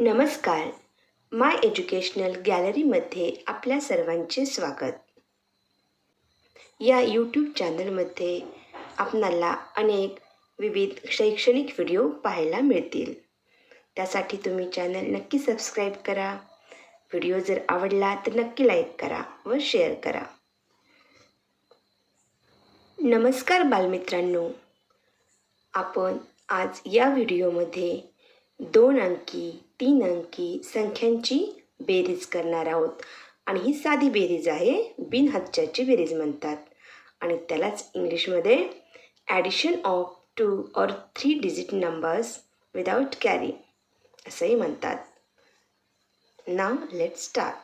नमस्कार. My educational गॅलरीमध्ये आपल्या सर्वांचे स्वागत. या यूट्यूब चॅनलमध्ये आपणाला अनेक विविध शैक्षणिक व्हिडिओ पाहायला मिळतील. त्यासाठी तुम्ही चॅनल नक्की सबस्क्राईब करा. व्हिडिओ जर आवडला तर नक्की लाईक करा व शेअर करा. नमस्कार बालमित्रांनो. आपण आज या व्हिडिओमध्ये 2 अंकी 3 अंकी संख्यांची बेरीज करणार आहोत आणि ही साधी बेरीज आहे, बिनहच्चाची बेरीज म्हणतात आणि त्यालाच इंग्लिशमध्ये addition of 2 or 3 digit numbers without carry असंही म्हणतात. Now let's start.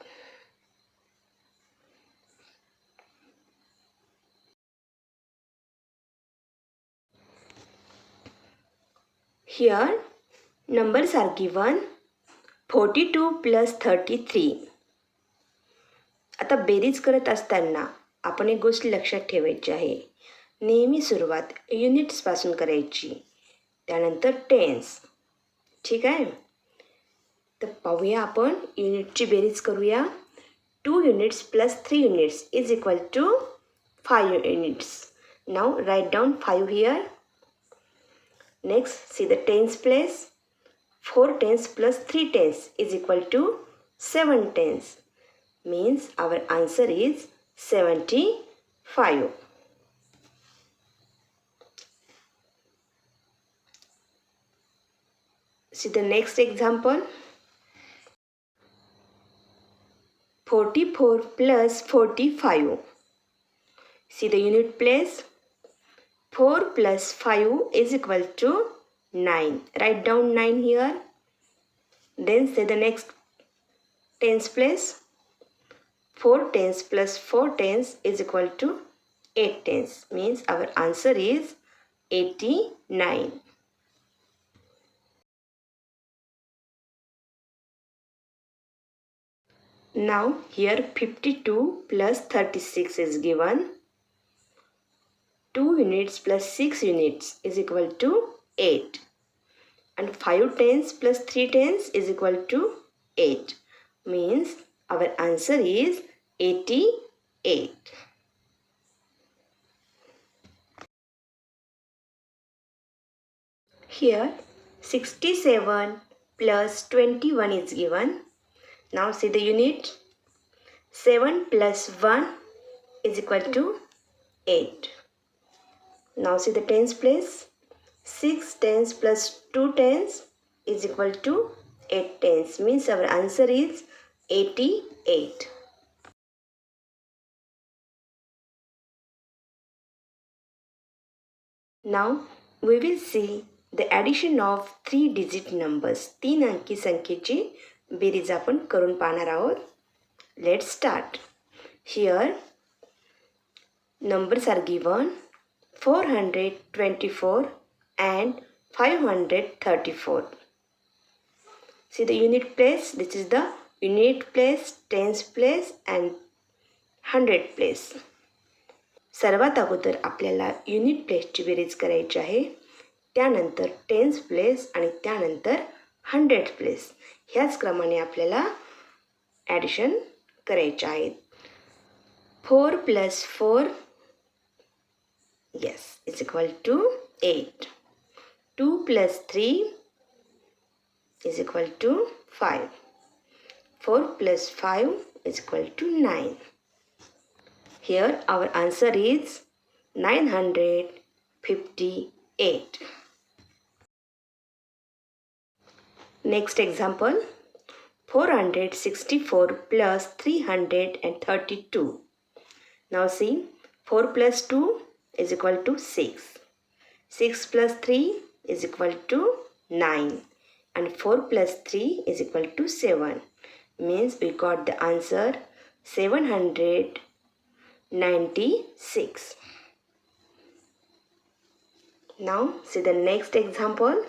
Here numbers are given 42 plus 33. आता बेरीज करत असताना आपण एक गोष्ट लक्षात ठेवायची आहे. नेहमी सुरुवात युनिट्सपासून करायची, त्यानंतर टेन्स. ठीक आहे. तर पाहूया आपण युनिटची बेरीज करूया. 2 units plus 3 units is equal to 5 units. Now write down 5 here. Next, see the tens place. 4 tens plus 3 tens is equal to 7 tens. Means our answer is 75. See the next example. 44 plus 45. See the unit place. 4 plus 5 is equal to 9. Write down 9 here. Then say the next tens place. 4 tens plus 4 tens is equal to 8 tens. Means our answer is 89. Now here 52 plus 36 is given. 2 units plus 6 units is equal to 8. And 5 tens plus 3 tens is equal to 8. Means our answer is 88. Here 67 plus 21 is given. Now see the unit. 7 plus 1 is equal to 8. Now see the tens place. 6 tens plus 2 tens is equal to 8 tens. Means our answer is 88. Now we will see the addition of 3 digit numbers. 3 अंकी संख्येची berries आपण करून पाहणार आहोत. Let's start. Here numbers are given 424 and 534. See the unit place. This is the unit place, tens place and 100 place. सर्वात अगोदर आपल्याला unit प्लेसची berries करायची आहे, त्यानंतर टेन्स प्लेस आणि त्यानंतर 100 प्लेस. ह्याच क्रमाने आपल्याला ॲडिशन करायचे आहेत. 4 plus 4 yes is equal to 8. 2 plus 3 is equal to 5. 4 plus 5 is equal to 9. Here our answer is 958. Next example. 464 plus 332. Now see, 4 plus 2 is equal to 6. 6 plus 3 is equal to 9. And 4 plus 3 is equal to 7. Means we got the answer 796. Now see the next example.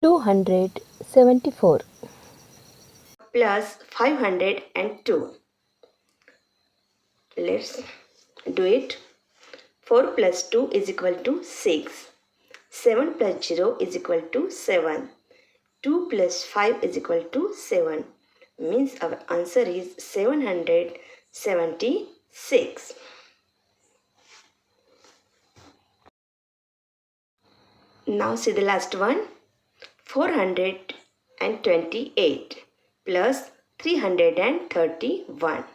274 plus 502. Let's do it. 4 plus 2 is equal to 6. 7 plus 0 is equal to 7. 2 plus 5 is equal to 7. Means our answer is 776. Now see the last one. 428 plus 331.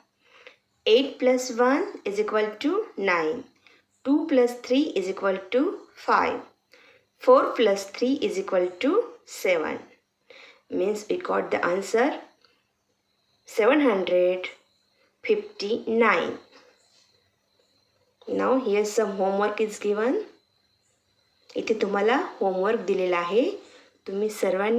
8 plus 1 is equal to 9. 2 plus 3 is equal to 5. 4 plus 3 is equal to 7. Means we got the answer 759. Now here some homework is given. इथे तुम्हाला homework दिलेला आहे. तुम्ही सर्वांनी